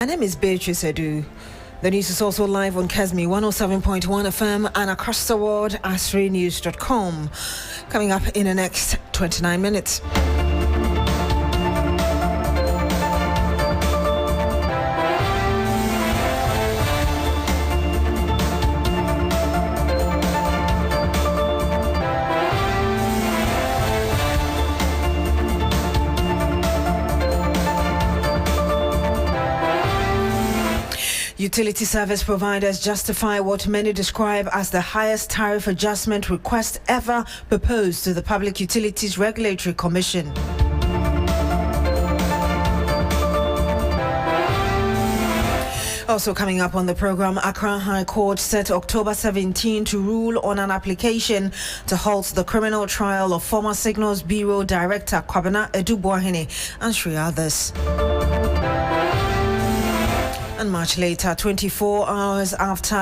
My name is Beatrice Adu. The news is also live on Kesmi 107.1 FM and across the world at freenews.com. Coming up in the next 29 minutes. Utility service providers justify what many describe as the highest tariff adjustment request ever proposed to the Public Utilities Regulatory Commission. Also coming up on the program, Accra High Court set October 17 to rule on an application to halt the criminal trial of former Signals Bureau Director Beatrice Adu and 3 others. And much later, 24 hours after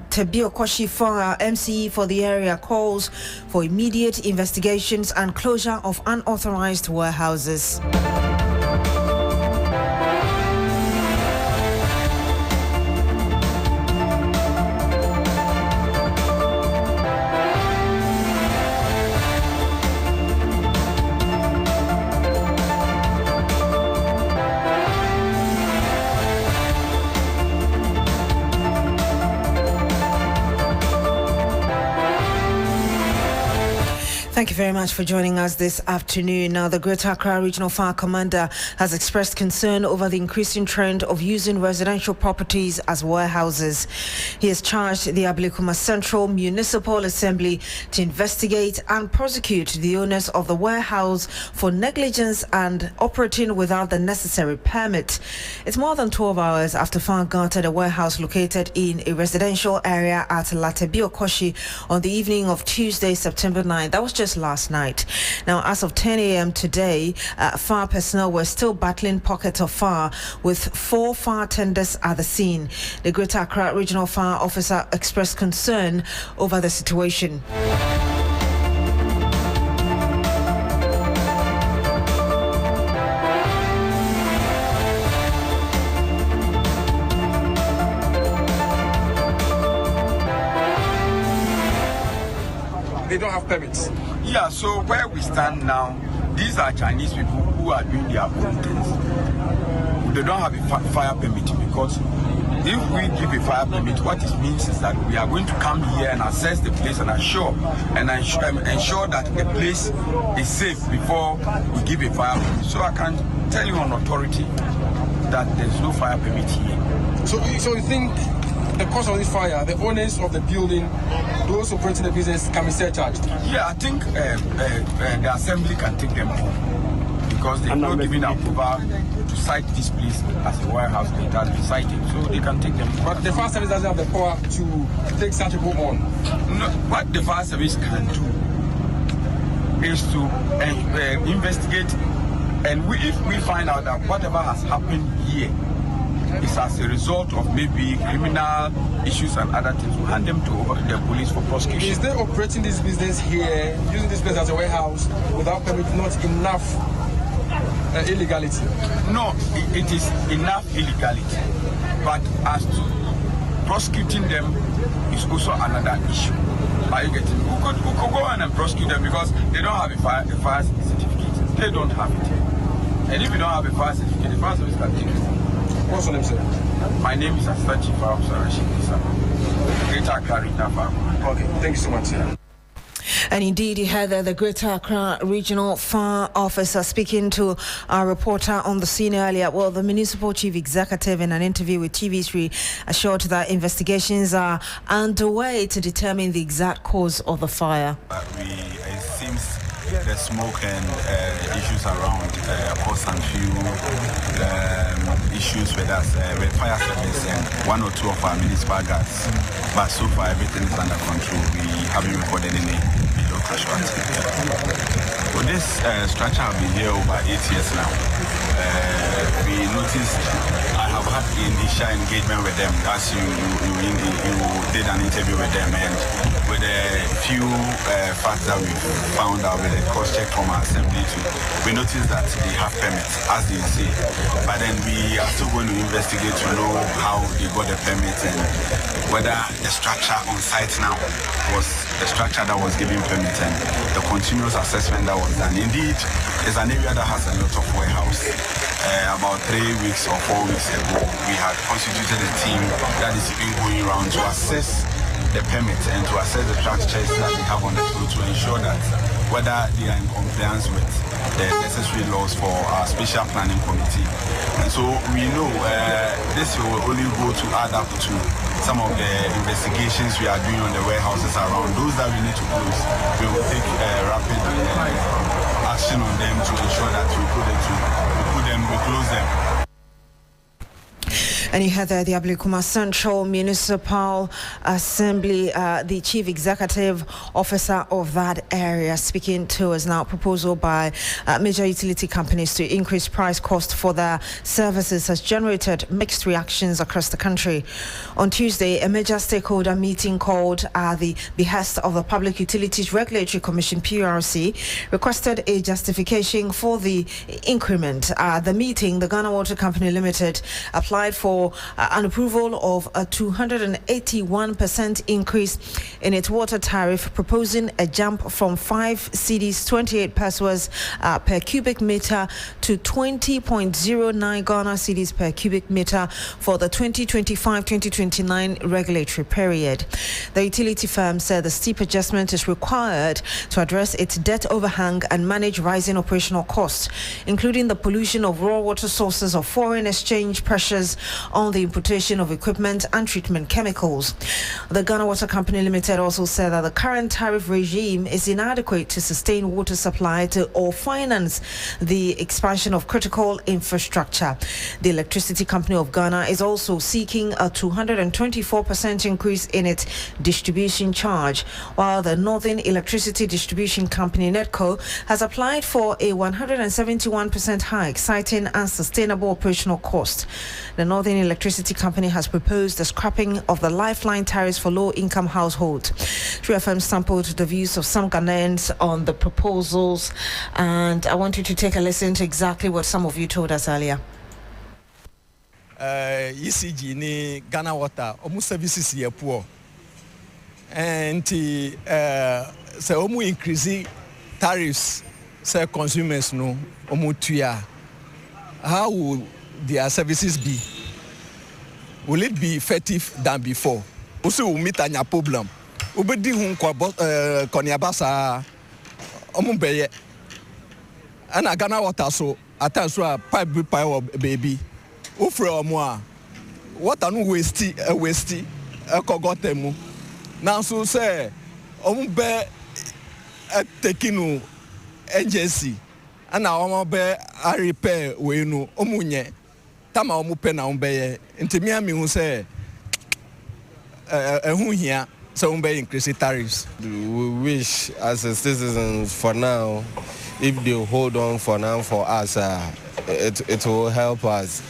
Tebiokoshi Fire, MCE for the area calls for immediate investigations and closure of unauthorized warehouses. Thank you very much for joining us this afternoon. Now, the Greater Accra Regional Fire Commander has expressed concern over the increasing trend of using residential properties as warehouses. He has charged the Ablekuma Central Municipal Assembly to investigate and prosecute the owners of the warehouse for negligence and operating without the necessary permit. It's more than 12 hours after fire gutted a warehouse located in a residential area at Latebiokoshi on the evening of Tuesday, September 9th. That was just last night. Now, as of 10 a.m. today, fire personnel were still battling pockets of fire with 4 fire tenders at the scene. The Greater Accra Regional Fire Officer expressed concern over the situation. They don't have permits. Yeah, so where we stand now, these are Chinese people who are doing their own things. They don't have a fire permit, because if we give a fire permit, what it means is that we are going to come here and assess the place and ensure that the place is safe before we give a fire permit. So I can tell you on authority that there's no fire permit here. So you think the cause of this fire, the owners of the building, those operating the business, can be surcharged? Yeah, I think the assembly can take them home, because they've not given approval to cite this place as a warehouse. It has been cited, so they can take them home. But the fire service doesn't have the power to take such people on. No, what the fire service can do is to investigate, and if we find out that whatever has happened here is as a result of maybe criminal issues and other things, we'll hand them to the police for prosecution. Is they operating this business here, using this place as a warehouse without permit, not enough illegality? No, it is enough illegality, but as to prosecuting them is also another issue. Are you getting? Who could go on and prosecute them because they don't have a fire certificate? They don't have it. And if you don't have a fire certificate, the fire service can take it. What's your name, sir? My name is Assistant Chief Officer Rashid Isa. Greater Accra Regional Fire. Okay, thank you so much, sir. And indeed, you heard the Greater Accra Regional Fire Officer speaking to our reporter on the scene earlier. Well, the Municipal Chief Executive, in an interview with TV3, assured that investigations are underway to determine the exact cause of the fire. It seems the smoke and the issues around cause some few issues with us, with fire service and 1 or 2 of our municipal guards. But so far everything is under control. We haven't recorded any major casualty. For this structure, I've been here over 8 years now. We noticed I have had initial engagement with them as you did an interview with them, and with the few facts that we found out with the cross-check from our assembly, we noticed that they have permits, as they say. But then we are still going to investigate to know how they got the permits and whether the structure on site now was the structure that was giving permits and the continuous assessment that was done. Indeed, it's an area that has a lot of warehouse. About 3 weeks or 4 weeks ago, we had constituted a team that is even going around to assess the permits and to assess the structures that they have on the floor to ensure that whether they are in compliance with the necessary laws for our special planning committee. And so we know this will only go to add up to some of the investigations we are doing on the warehouses around. Those that we need to close, we will take rapid action on them to ensure that we close them. And you heard there the Ablekuma Central Municipal Assembly, the Chief Executive Officer of that area, speaking to us now. Proposal by major utility companies to increase price cost for their services has generated mixed reactions across the country. On Tuesday, a major stakeholder meeting called at the behest of the Public Utilities Regulatory Commission (PURC) requested a justification for the increment. The meeting, the Ghana Water Company Limited applied for an approval of a 281% increase in its water tariff, proposing a jump from 5 cedis 28 pesos per cubic meter to 20.09 Ghana cedis per cubic meter for the 2025-2029 regulatory period. The utility firm said the steep adjustment is required to address its debt overhang and manage rising operational costs, including the pollution of raw water sources of foreign exchange pressures on the importation of equipment and treatment chemicals. The Ghana Water Company Limited also said that the current tariff regime is inadequate to sustain water supply to or finance the expansion of critical infrastructure. The Electricity Company of Ghana is also seeking a 224% increase in its distribution charge, while the Northern Electricity Distribution Company NEDCO has applied for a 171% hike, citing unsustainable operational cost. The Northern Electricity Company has proposed the scrapping of the lifeline tariffs for low-income households. True FM sampled the views of some Ghanaians on the proposals, and I want you to take a listen to exactly what some of you told us earlier. ECG ni Ghana Water, almost services here poor, and so almost increasing tariffs, say consumers no, almost 2 years. How will their services be? Will it be effective than before? Also, we meet a problem. Ubedi konyabasa omumbeye. Ana Ghana Water so atanswa pipe baby. Ufre omwa. Water no waste ekogotemu. Now so say omumbe tekinu agency. Ana ombe a repair we no omunye. Tama omupe na ombeye. Ntimi ami hu say hu hia so ombe increase tariffs. We wish as a citizens for now, if they hold on for now for us, it will help us.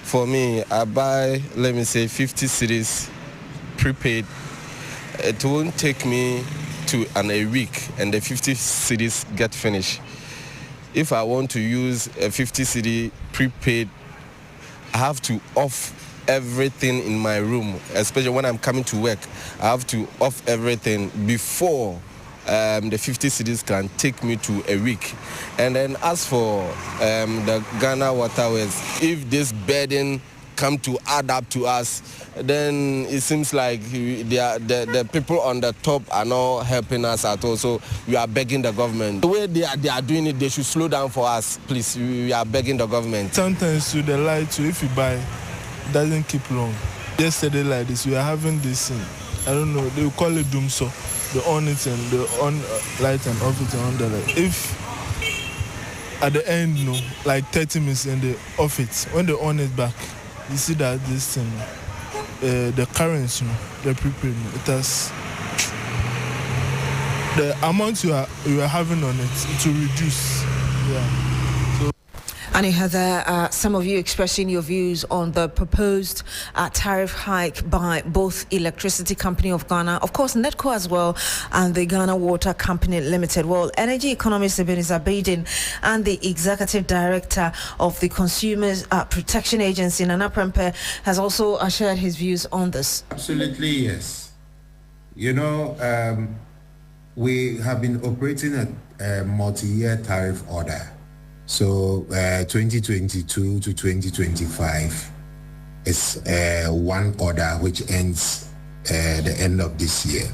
For me, I buy, let me say, 50 cedis prepaid. It won't take me to a week and the 50 cedis get finished. If I want to use a 50 cedi prepaid, I have to off everything in my room, especially when I'm coming to work. I have to off everything before the 50 cedis can take me to a week. And then as for the Ghana Waterways, if this burden come to add up to us, then it seems like the people on the top are not helping us at all. So we are begging the government. The way they are doing it, they should slow down for us, please. We are begging the government. Sometimes to the light, so if you buy, it doesn't keep long. Yesterday like this, we are having this, I don't know, they will call it doom so. They on it and they on light and off it and on the light. If at the end, no, like 30 minutes and they off it, when they on it back, you see that this thing, the currents, the prepaid, it has the amount you are having on it, it will reduce. Yeah. So And you had there some of you expressing your views on the proposed tariff hike by both Electricity Company of Ghana, of course NEDCO as well, and the Ghana Water Company Limited. Well, energy economist Beatrice Adu and the executive director of the Consumers Protection Agency, Nana Prempe, has also shared his views on this. Absolutely, yes. You know, we have been operating a multi-year tariff order. So 2022 to 2025 is one order which ends the end of this year.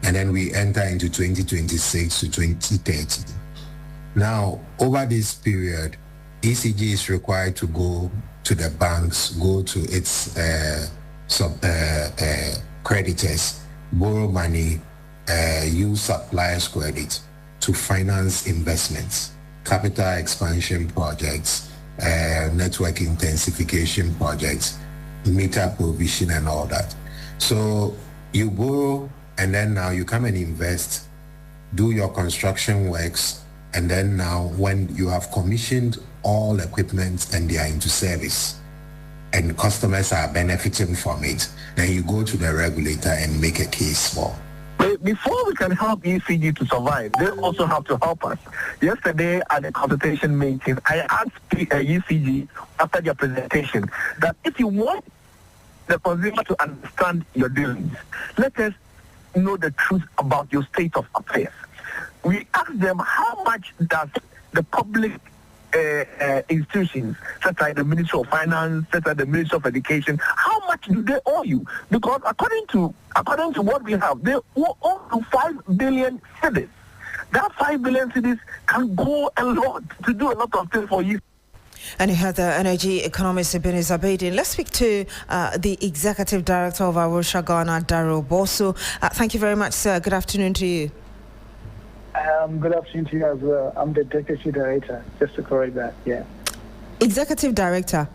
And then we enter into 2026 to 2030. Now, over this period, ECG is required to go to the banks, go to its creditors, borrow money, use suppliers' credit to finance investments, capital expansion projects, network intensification projects, meter provision and all that. So you borrow and then now you come and invest, do your construction works, and then now when you have commissioned all equipment and they are into service and customers are benefiting from it, then you go to the regulator and make a case for. Before we can help ECG to survive, they also have to help us. Yesterday at the consultation meeting, I asked ECG after their presentation that if you want the consumer to understand your dealings, let us know the truth about your state of affairs. We asked them how much does the public institutions, such as the Ministry of Finance, such as the Ministry of Education, how much do they owe you? Because according to what we have, they owe to 5 billion cedis. That 5 billion cedis can go a lot to do a lot of things for you. And you had the energy economist Beatrice Adu. Let's speak to the executive director of Arusha Ghana, Daryl Bosso. Thank you very much, sir. Good afternoon to you. Good afternoon to you as well. I'm the deputy director, just to correct that, yeah. Executive director?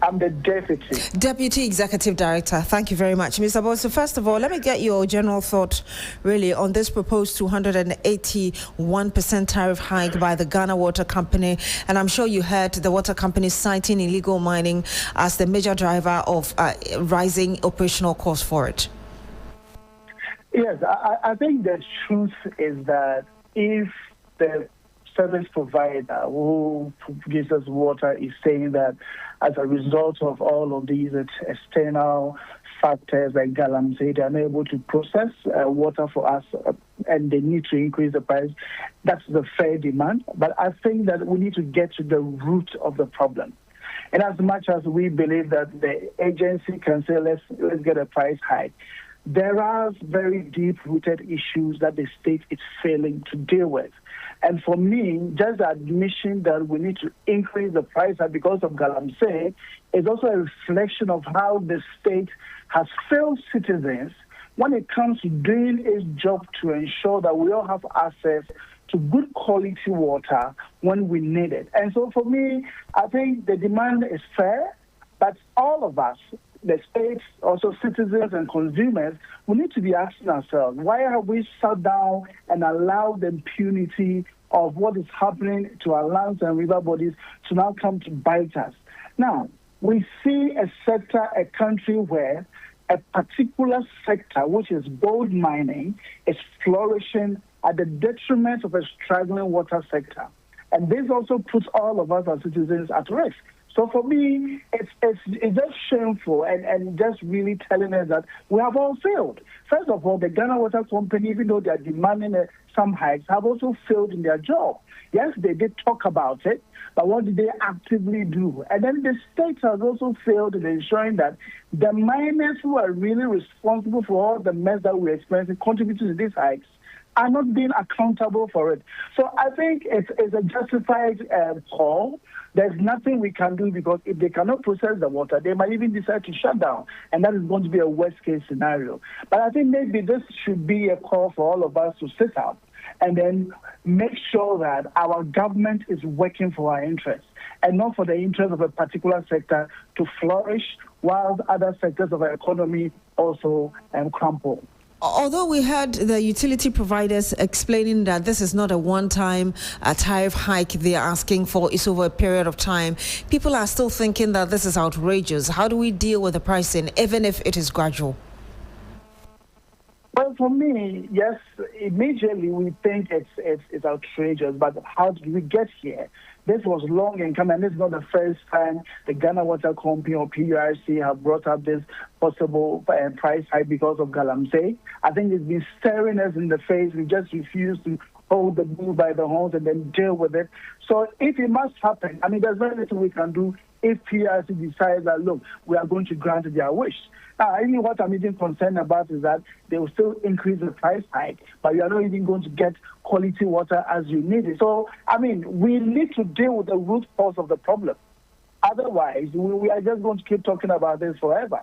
I'm the deputy executive director. Thank you very much, Mr. Bosso. First of all, let me get your general thought, really, on this proposed 281% tariff hike by the Ghana Water Company. And I'm sure you heard the water company citing illegal mining as the major driver of rising operational costs for it. Yes, I think the truth is that if the service provider who gives us water is saying that as a result of all of these external factors like Galamsey, they are not able to process water for us and they need to increase the price, that's the fair demand. But I think that we need to get to the root of the problem. And as much as we believe that the agency can say, let's get a price hike, there are very deep-rooted issues that the state is failing to deal with. And for me, just the admission that we need to increase the price because of Galamsey is also a reflection of how the state has failed citizens when it comes to doing its job to ensure that we all have access to good quality water when we need it. And so for me, I think the demand is fair, but all of us, the states, also citizens and consumers, we need to be asking ourselves, why have we sat down and allowed the impunity of what is happening to our lands and river bodies to now come to bite us? Now, we see a sector, a country where a particular sector, which is gold mining, is flourishing at the detriment of a struggling water sector. And this also puts all of us as citizens at risk. So for me, it's just shameful and just really telling us that we have all failed. First of all, the Ghana Water Company, even though they are demanding some hikes, have also failed in their job. Yes, they did talk about it, but what did they actively do? And then the state has also failed in ensuring that the miners who are really responsible for all the mess that we're experiencing contributing to these hikes are not being accountable for it. So I think it's a justified call. There's nothing we can do because if they cannot process the water, they might even decide to shut down. And that is going to be a worst-case scenario. But I think maybe this should be a call for all of us to sit up and then make sure that our government is working for our interests and not for the interest of a particular sector to flourish while other sectors of our economy also crumple. Although we heard the utility providers explaining that this is not a one-time tariff hike they are asking for, it's over a period of time, people are still thinking that this is outrageous. How do we deal with the pricing, even if it is gradual? Well, for me, yes, immediately we think it's outrageous, but how did we get here? This was long in coming, and this is not the first time the Ghana Water Company or PURC have brought up this possible price hike because of Galamsey. I think it's been staring us in the face. We just refuse to hold the bull by the horns and then deal with it. So if it must happen, I mean, there's very little we can do if PRC decides that, look, we are going to grant their wish. Now, I think what I'm even concerned about is that they will still increase the price hike, but you are not even going to get quality water as you need it. So, I mean, we need to deal with the root cause of the problem. Otherwise, we are just going to keep talking about this forever.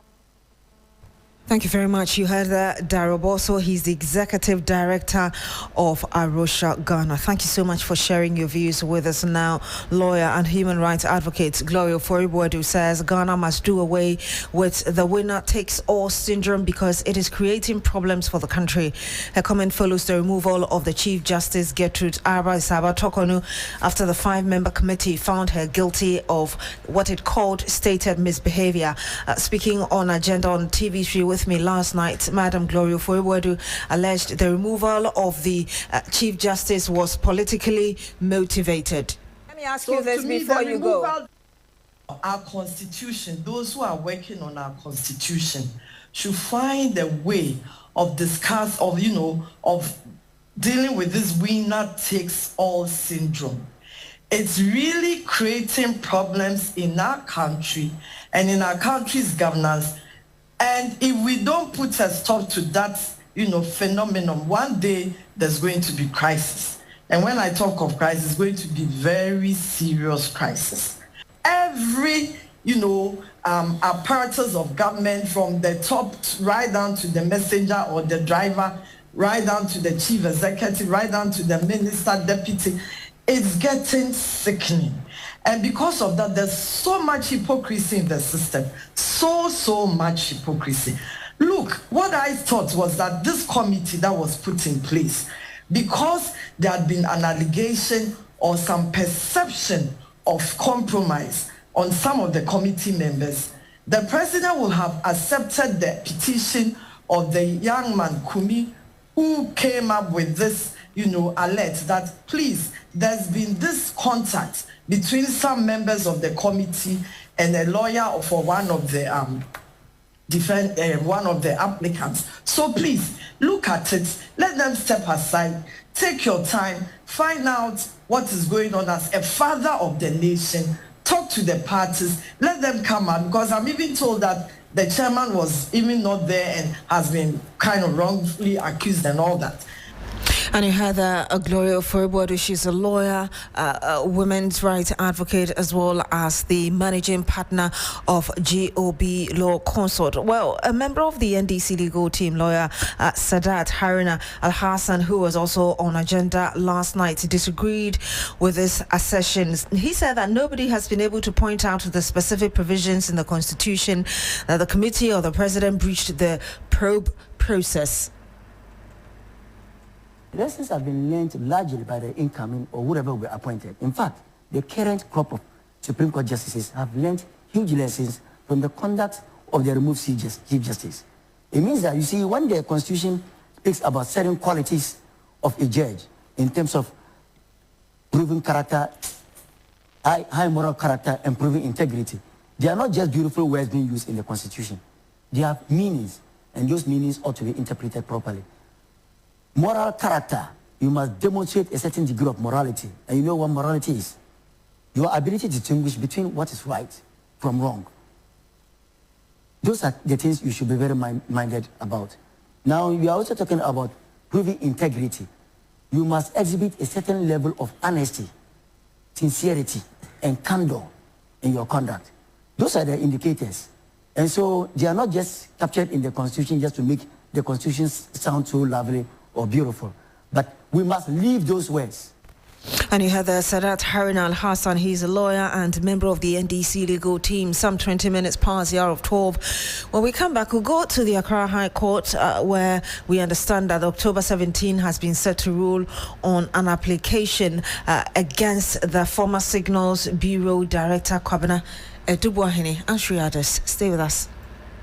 Thank you very much. You heard Daryl Bosso. He's the Executive Director of Arusha, Ghana. Thank you so much for sharing your views with us now. Lawyer and human rights advocate Gloria Ofori-Boadu says Ghana must do away with the winner-takes-all syndrome because it is creating problems for the country. Her comment follows the removal of the Chief Justice Gertrude Araba Tokonu after the 5-member committee found her guilty of what it called stated misbehavior. Speaking on Agenda on TV3 with me last night, Madam Gloria Ofori-Boadu alleged the removal of the Chief Justice was politically motivated. Let me ask you this before you go. Our constitution, those who are working on our constitution should find a way of of dealing with this winner-takes-all syndrome. It's really creating problems in our country and in our country's governance. And if we don't put a stop to that, phenomenon, one day there's going to be crisis. And when I talk of crisis, it's going to be very serious crisis. Every, apparatus of government, from the top right down to the messenger or the driver, right down to the chief executive, right down to the minister, deputy, it's getting sickening. And because of that, there's so much hypocrisy in the system. So much hypocrisy. Look, what I thought was that this committee that was put in place, because there had been an allegation or some perception of compromise on some of the committee members, the president will have accepted the petition of the young man, Kumi, who came up with this, alert that, please, there's been this contact between some members of the committee and a lawyer for one of the applicants. So please look at it. Let them step aside. Take your time. Find out what is going on as a father of the nation. Talk to the parties. Let them come out, because I'm even told that the chairman was even not there and has been kind of wrongfully accused and all that. And you heard Gloria Ofori-Boadu. She's a lawyer, a women's rights advocate, as well as the managing partner of GOB Law Consult. Well, a member of the NDC legal team, lawyer Sadat Haruna Al-Hassan, who was also on Agenda last night, disagreed with his assertions. He said that nobody has been able to point out the specific provisions in the Constitution that the committee or the president breached the probe process. Lessons have been learned largely by the incoming or whoever were appointed. In fact, the current crop of Supreme Court justices have learned huge lessons from the conduct of the removed Chief Justice. It means that, you see, when the Constitution speaks about certain qualities of a judge in terms of proving character, high moral character, and proving integrity, they are not just beautiful words being used in the Constitution. They have meanings, and those meanings ought to be interpreted properly. Moral character, you must demonstrate a certain degree of morality. And you know what morality is? Your ability to distinguish between what is right from wrong. Those are the things you should be very minded about. Now, we are also talking about proving integrity. You must exhibit a certain level of honesty, sincerity, and candor in your conduct. Those are the indicators. And so they are not just captured in the Constitution just to make the Constitution sound so lovely or beautiful. But we must leave those words And you heard there Sadat Harun Al Hassan. He's a lawyer and member of the NDC legal team. Some 20 minutes past the hour of 12. When we come back, we'll go to the Accra High Court, where we understand that October 17 has been set to rule on an application against the former Signals Bureau Director Kwabena Adu and three others. Stay with us.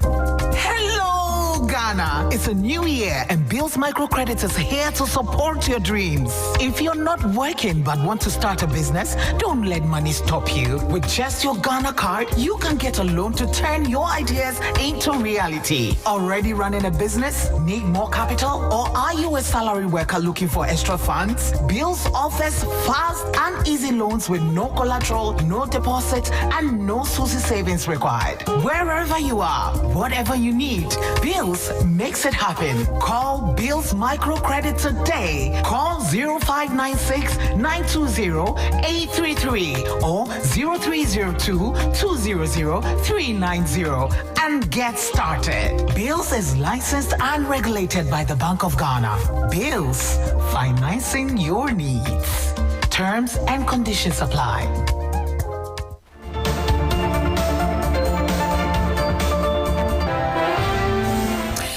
Hello, Ghana. It's a new year and Bills Microcredit is here to support your dreams. If you're not working but want to start a business, don't let money stop you. With just your Ghana card, you can get a loan to turn your ideas into reality. Already running a business? Need more capital? Or are you a salary worker looking for extra funds? Bills offers fast and easy loans with no collateral, no deposit, and no SUSI savings required. Wherever you are, whatever you need, Bills makes it happen. Call Bills Microcredit today. Call 0596 920 833 or 0302 200 390 and get started. Bills is licensed and regulated by the Bank of Ghana. Bills, financing your needs. Terms and conditions apply.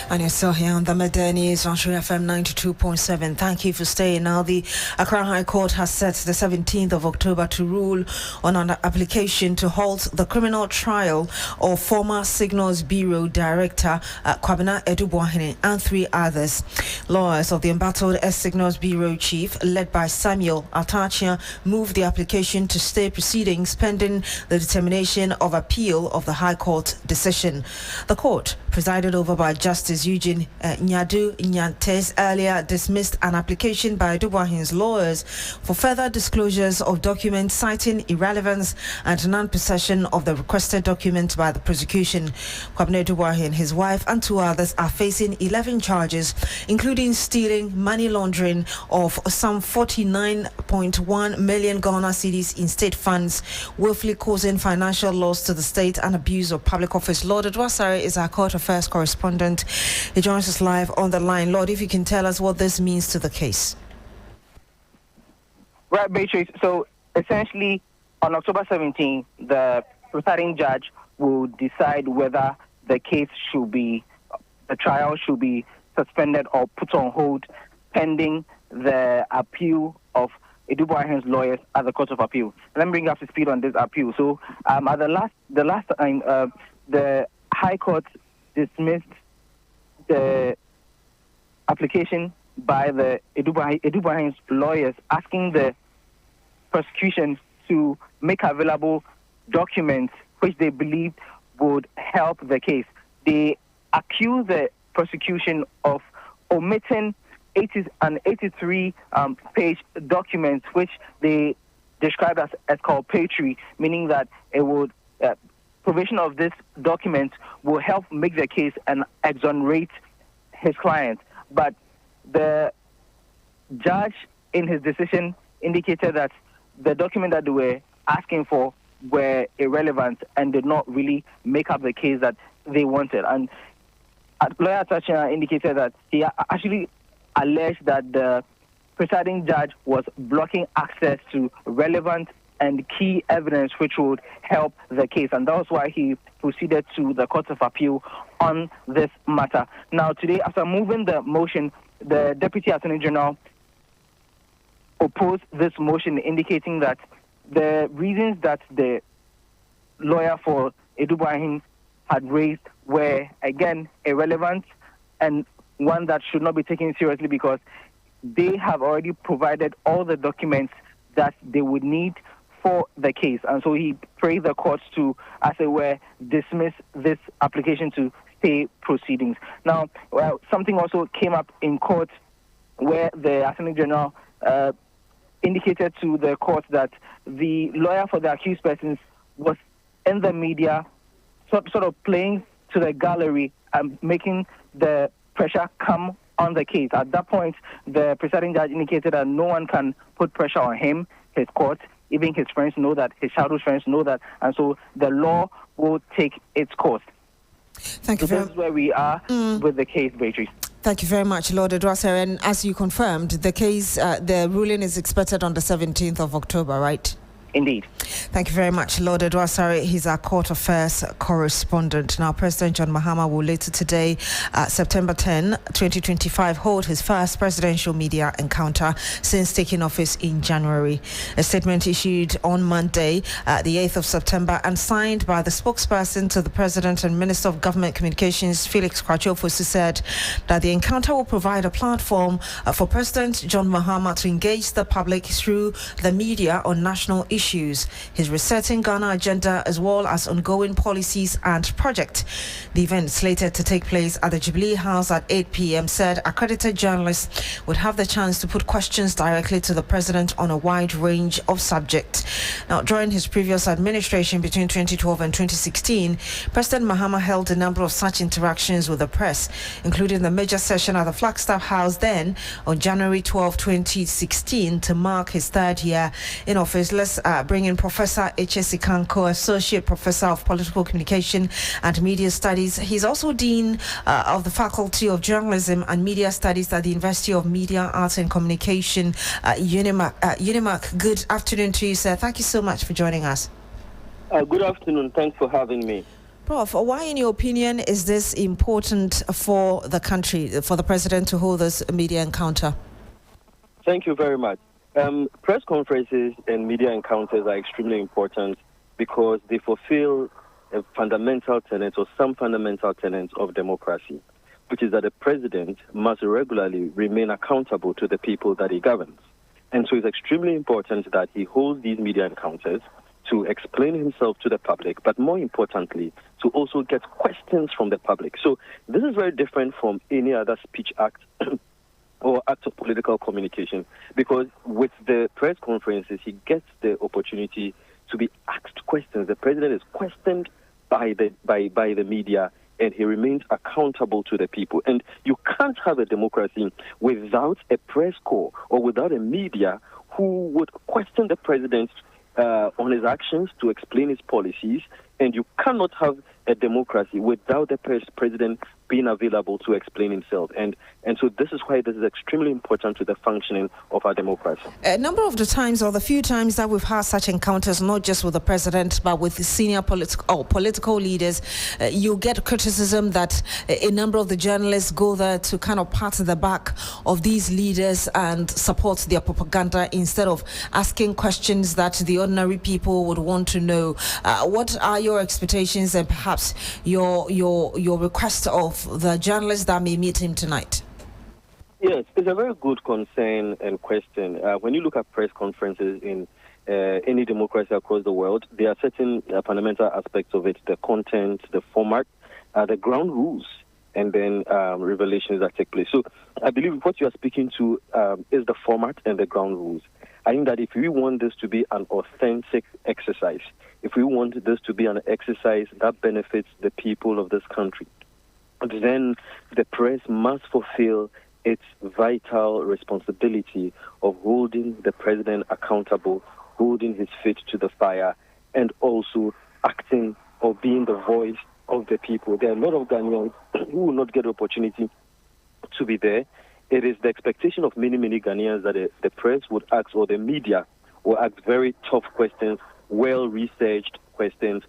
And you're still here on the Midday News on Shuri FM 92.7. Thank you for staying. Now, the Accra High Court has set the 17th of October to rule on an application to halt the criminal trial of former Signals Bureau Director Kwabena Adu and three others. Lawyers of the embattled Signals Bureau Chief, led by Samuel Altachia, moved the application to stay proceedings pending the determination of appeal of the High Court decision. The court, presided over by Justice Eugene Nyadu Nyantes, earlier dismissed an application by Adu lawyers for further disclosures of documents citing irrelevance and non-possession of the requested document by the prosecution. Kwabena Adu, his wife, and two others are facing 11 charges, including stealing money laundering of some 49.1 million Ghana cedis in state funds, willfully causing financial loss to the state, and abuse of public office. Lord Adwasare is our court affairs correspondent. He joins us live on the line. Lord, if you can tell us what this means to the case. Right, Beatrice. So essentially, on October 17, the presiding judge will decide whether the trial should be suspended or put on hold pending the appeal of Adu lawyers at the Court of Appeal. Let me bring you up to speed on this appeal. So at the last time, the High Court dismissed the application by the Adu lawyers asking the prosecution to make available documents which they believed would help the case. They accuse the prosecution of omitting 83-page documents which they described as exculpatory, meaning that it would provision of this document will help make the case and exonerate his client. But the judge, in his decision, indicated that the document that they were asking for were irrelevant and did not really make up the case that they wanted. And lawyer Tachina indicated that he actually alleged that the presiding judge was blocking access to relevant and key evidence which would help the case. And that was why he proceeded to the Court of Appeal on this matter. Now, today, after moving the motion, the Deputy Attorney General opposed this motion, indicating that the reasons that the lawyer for Adu had raised were, again, irrelevant and one that should not be taken seriously because they have already provided all the documents that they would need for the case. And so he praised the courts to, as it were, dismiss this application to stay proceedings. Now, something also came up in court where the Attorney General indicated to the court that the lawyer for the accused persons was in the media sort of playing to the gallery and making the pressure come on the case. At that point, the presiding judge indicated that no one can put pressure on him, his court. Even his friends know that, his childhood friends know that, and so the law will take its course. Thank you. So this is where we are with the case, Beatrice. Thank you very much, Lord Edwasser. And as you confirmed, the ruling is expected on the 17th of October, right? Indeed. Thank you very much, Lord Edwasare. He's our court affairs correspondent. Now, President John Mahama will later today, September 10, 2025, hold his first presidential media encounter since taking office in January. A statement issued on Monday, the 8th of September, and signed by the spokesperson to the President and Minister of Government Communications, Felix Kwachofosu, said that the encounter will provide a platform for President John Mahama to engage the public through the media on national issues. His Resetting Ghana agenda, as well as ongoing policies and projects. The event, slated to take place at the Jubilee House at 8 p.m., said accredited journalists would have the chance to put questions directly to the president on a wide range of subjects. Now, during his previous administration between 2012 and 2016, President Mahama held a number of such interactions with the press, including the major session at the Flagstaff House then on January 12, 2016, to mark his third year in office. Let's bring in Professor H.S. Ikanko, Associate Professor of Political Communication and Media Studies. He's also Dean of the Faculty of Journalism and Media Studies at the University of Media, Arts and Communication, UNIMAC. Good afternoon to you, sir. Thank you so much for joining us. Good afternoon. Thanks for having me. Prof, why, in your opinion, is this important for the country, for the president to hold this media encounter? Thank you very much. Press conferences and media encounters are extremely important because they fulfill a fundamental tenet or some fundamental tenets of democracy, which is that the president must regularly remain accountable to the people that he governs. And so it's extremely important that he holds these media encounters to explain himself to the public, but more importantly, to also get questions from the public. So this is very different from any other speech act or act of political communication, because with the press conferences, he gets the opportunity to be asked questions. The president is questioned by the media, and he remains accountable to the people. And you can't have a democracy without a press corps or without a media who would question the president on his actions to explain his policies. And you cannot have a democracy without the president being available to explain himself. And so this is why this is extremely important to the functioning of our democracy. A number of the times, or the few times that we've had such encounters, not just with the president, but with the senior political leaders, you get criticism that a number of the journalists go there to kind of pat the back of these leaders and support their propaganda instead of asking questions that the ordinary people would want to know. What are your expectations and perhaps your request of the journalists that may meet him tonight? Yes, it's a very good concern and question. When you look at press conferences in any democracy across the world, there are certain fundamental aspects of it: the content, the format, the ground rules, and then revelations that take place. So I believe what you are speaking to is the format and the ground rules. I think that if we want this to be an authentic exercise, if we want this to be an exercise that benefits the people of this country, then the press must fulfill its vital responsibility of holding the president accountable, holding his feet to the fire, and also acting or being the voice of the people. There are a lot of Ghanaians who will not get the opportunity to be there. It is the expectation of many, many Ghanaians that the press would ask, or the media will ask very tough questions, well-researched questions,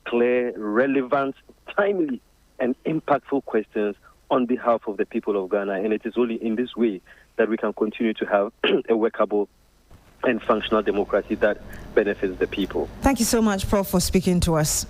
clear, relevant, timely, and impactful questions on behalf of the people of Ghana. And it is only in this way that we can continue to have a workable and functional democracy that benefits the people. Thank you so much, Prof, for speaking to us.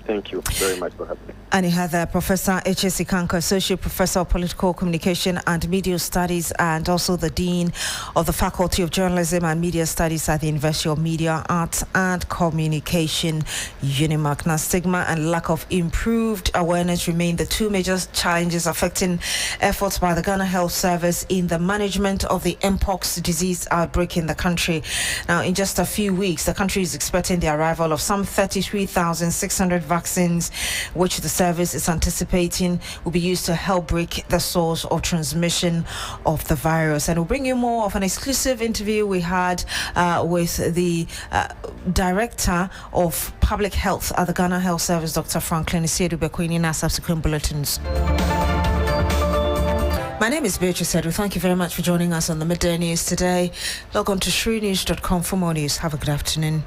Thank you very much for having me. And you have Professor H.S. Ikanko, Associate Professor of Political Communication and Media Studies, and also the Dean of the Faculty of Journalism and Media Studies at the University of Media, Arts and Communication, UNIMAC. Now, stigma and lack of improved awareness remain the two major challenges affecting efforts by the Ghana Health Service in the management of the Mpox disease outbreak in the country. Now, in just a few weeks, the country is expecting the arrival of some 33,600 vaccines, which the service is anticipating will be used to help break the source of transmission of the virus. And we'll bring you more of an exclusive interview we had with the Director of Public Health at the Ghana Health Service, Dr. Franklin Adu, in our subsequent bulletins. My name is Beatrice Adu. Thank you very much for joining us on the Midday News today. Log on to shrenews.com for more news. Have a good afternoon.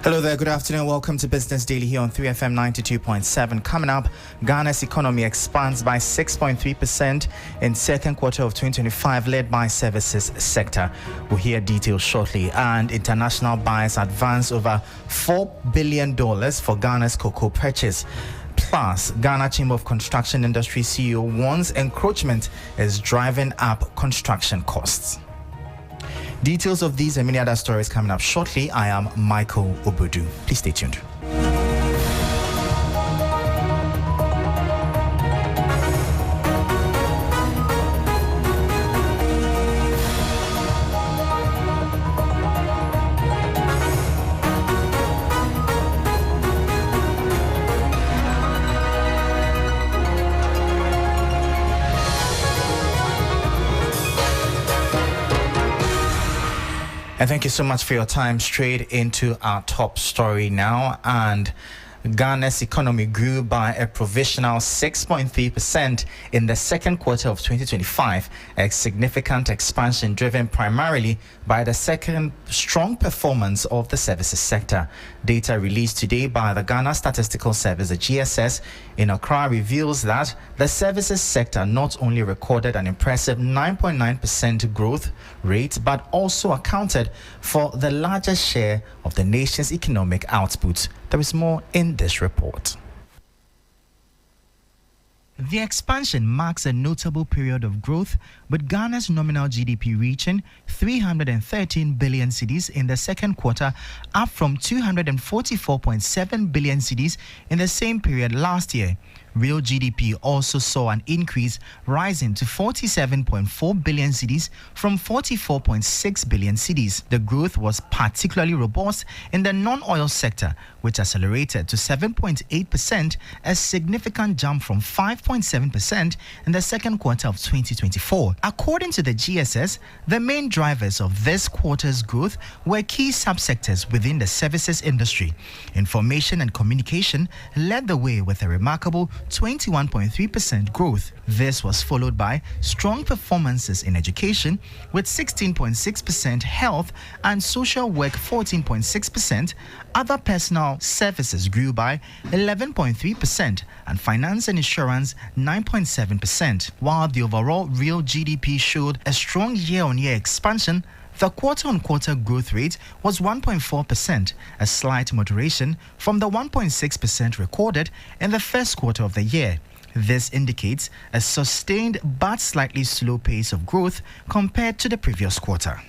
Hello there, good afternoon. Welcome to Business Daily here on 3FM 92.7. Coming up, Ghana's economy expands by 6.3% in second quarter of 2025, led by services sector. We'll hear details shortly. And international buyers advance over $4 billion for Ghana's cocoa purchase. Plus, Ghana Chamber of Construction Industry CEO warns encroachment is driving up construction costs. Details of these and many other stories coming up shortly. I am Michael Obudu. Please stay tuned. And thank you so much for your time. Straight into our top story now. And Ghana's economy grew by a provisional 6.3% in the second quarter of 2025, a significant expansion driven primarily by the second strong performance of the services sector. Data released today by the Ghana Statistical Service, the GSS, in Accra reveals that the services sector not only recorded an impressive 9.9% growth rate, but also accounted for the largest share of the nation's economic output. There is more in this report. The expansion marks a notable period of growth, with Ghana's nominal GDP reaching 313 billion cedis in the second quarter, up from 244.7 billion cedis in the same period last year. Real GDP also saw an increase, rising to 47.4 billion cedis from 44.6 billion cedis. The growth was particularly robust in the non-oil sector, which accelerated to 7.8%, a significant jump from 5.7% in the second quarter of 2024. According to the GSS, the main drivers of this quarter's growth were key subsectors within the services industry. Information and communication led the way with a remarkable 21.3% growth. This was followed by strong performances in education with 16.6%, health and social work 14.6%, other personal services grew by 11.3%, and finance and insurance 9.7%. While the overall real GDP showed a strong year-on-year expansion, the quarter-on-quarter growth rate was 1.4%, a slight moderation from the 1.6% recorded in the first quarter of the year. This indicates a sustained but slightly slow pace of growth compared to the previous quarter.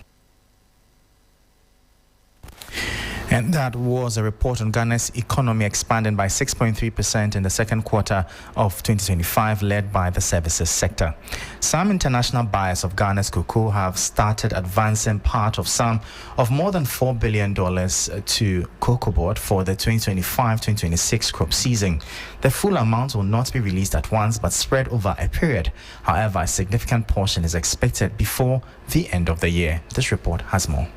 And that was a report on Ghana's economy expanding by 6.3% in the second quarter of 2025, led by the services sector. Some international buyers of Ghana's cocoa have started advancing part of sum of more than $4 billion to Cocoa Board for the 2025-2026 crop season. The full amount will not be released at once, but spread over a period. However, a significant portion is expected before the end of the year. This report has more.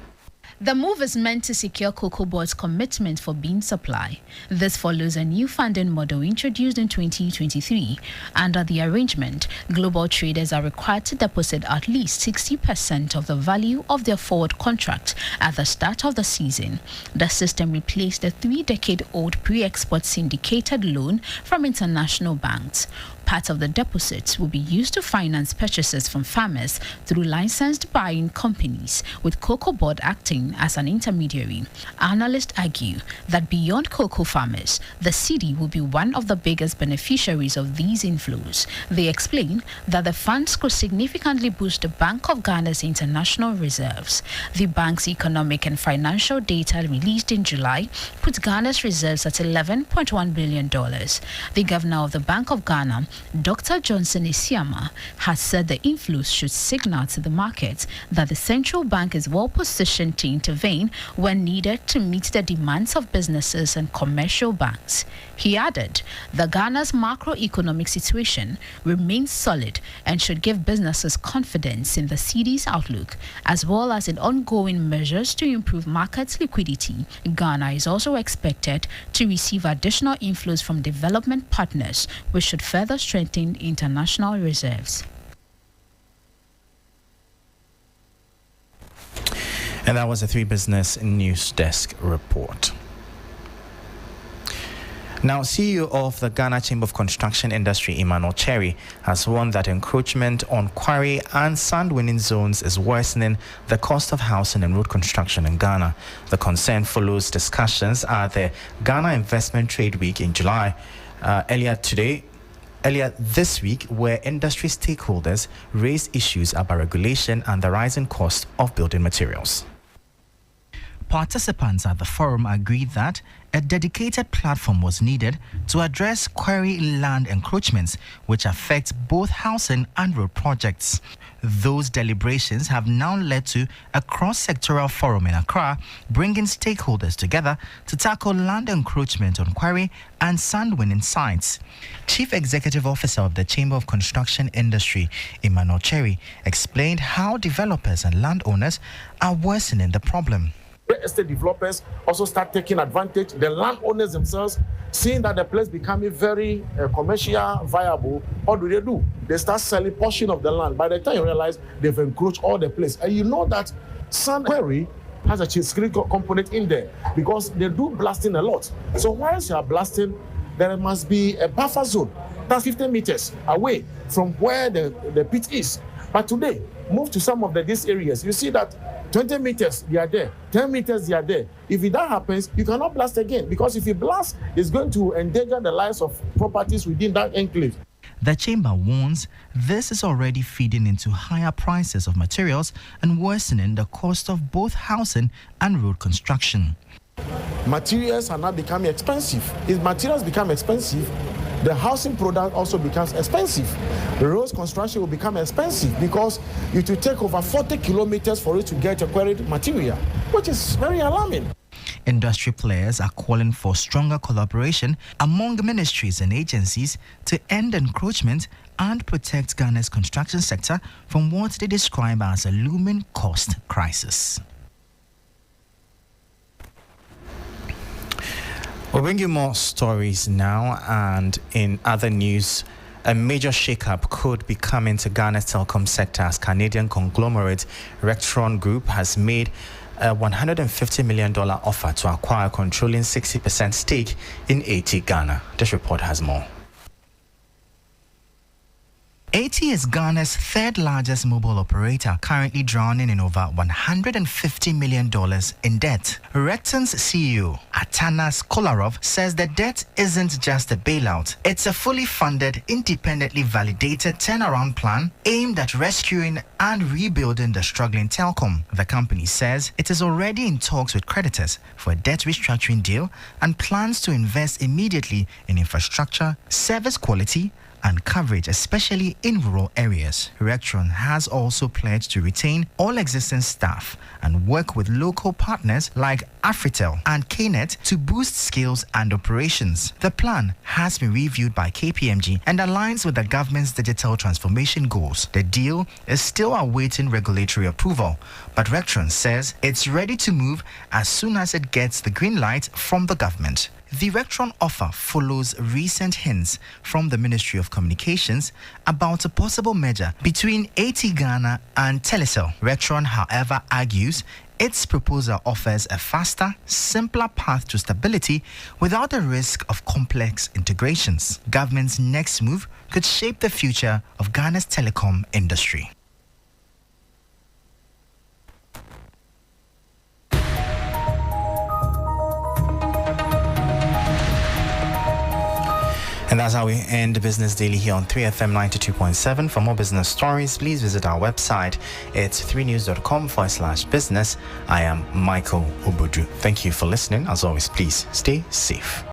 The move is meant to secure Cocoa Board's commitment for bean supply. This follows a new funding model introduced in 2023. Under the arrangement, global traders are required to deposit at least 60% of the value of their forward contract at the start of the season. The system replaced the 3-decade-old pre-export syndicated loan from international banks. Part of the deposits will be used to finance purchases from farmers through licensed buying companies, with Cocoa Board acting as an intermediary. Analysts argue that beyond cocoa farmers, the city will be one of the biggest beneficiaries of these inflows. They explain that the funds could significantly boost the Bank of Ghana's international reserves. The bank's economic and financial data released in July put Ghana's reserves at $11.1 billion. The governor of the Bank of Ghana, Dr. Johnson Isiama, has said the inflows should signal to the market that the central bank is well positioned to intervene when needed to meet the demands of businesses and commercial banks. He added that Ghana's macroeconomic situation remains solid and should give businesses confidence in the city's outlook, as well as in ongoing measures to improve market liquidity. Ghana is also expected to receive additional inflows from development partners, which should further strengthen international reserves. And that was a 3 Business News Desk report. Now, CEO of the Ghana Chamber of Construction Industry, Emmanuel Cherry, has warned that encroachment on quarry and sand-winning zones is worsening the cost of housing and road construction in Ghana. The concern follows discussions at the Ghana Investment Trade Week in July. Earlier this week, where industry stakeholders raised issues about regulation and the rising cost of building materials. Participants at the forum agreed that a dedicated platform was needed to address quarry land encroachments, which affect both housing and road projects. Those deliberations have now led to a cross-sectoral forum in Accra, bringing stakeholders together to tackle land encroachment on quarry and sand-winning sites. Chief Executive Officer of the Chamber of Construction Industry, Emmanuel Cherry, explained how developers and landowners are worsening the problem. Real estate developers also start taking advantage. The landowners themselves, seeing that the place becoming very commercial viable, what do? They start selling portion of the land. By the time you realize they've encroached all the place. And you know that sand quarry has a critical component in there because they do blasting a lot. So whilst you are blasting, there must be a buffer zone that's 50 meters away from where the pit is. But today, move to some of these areas, you see that 20 meters, they are there. 10 meters, they are there. If that happens, you cannot blast again because if you blast, it's going to endanger the lives of properties within that enclave. The chamber warns this is already feeding into higher prices of materials and worsening the cost of both housing and road construction. Materials are now becoming expensive. If materials become expensive, the housing product also becomes expensive. The road construction will become expensive because it will take over 40 kilometers for it to get a quarried material, which is very alarming. Industry players are calling for stronger collaboration among ministries and agencies to end encroachment and protect Ghana's construction sector from what they describe as a looming cost crisis. We'll bring you more stories now, and in other news, a major shakeup could be coming to Ghana's telecom sector as Canadian conglomerate Rectron Group has made a $150 million offer to acquire controlling 60% stake in AT Ghana. This report has more. AT is Ghana's third largest mobile operator, currently drowning in over $150 million in debt. Recton's CEO, Atanas Kolarov, says the debt isn't just a bailout. It's a fully funded, independently validated turnaround plan aimed at rescuing and rebuilding the struggling telecom. The company says it is already in talks with creditors for a debt restructuring deal and plans to invest immediately in infrastructure, service quality, and coverage, especially in rural areas. Rectron has also pledged to retain all existing staff and work with local partners like Afritel and KNet to boost skills and operations. The plan has been reviewed by KPMG and aligns with the government's digital transformation goals. The deal is still awaiting regulatory approval, but Rectron says it's ready to move as soon as it gets the green light from the government. The Rectron offer follows recent hints from the Ministry of Communications about a possible merger between AT Ghana and Telecel. Rectron, however, argues its proposal offers a faster, simpler path to stability without the risk of complex integrations. Government's next move could shape the future of Ghana's telecom industry. And that's how we end Business Daily here on 3FM 92.7. For more business stories, please visit our website. It's 3news.com/business. I am Michael Obodu. Thank you for listening. As always, please stay safe.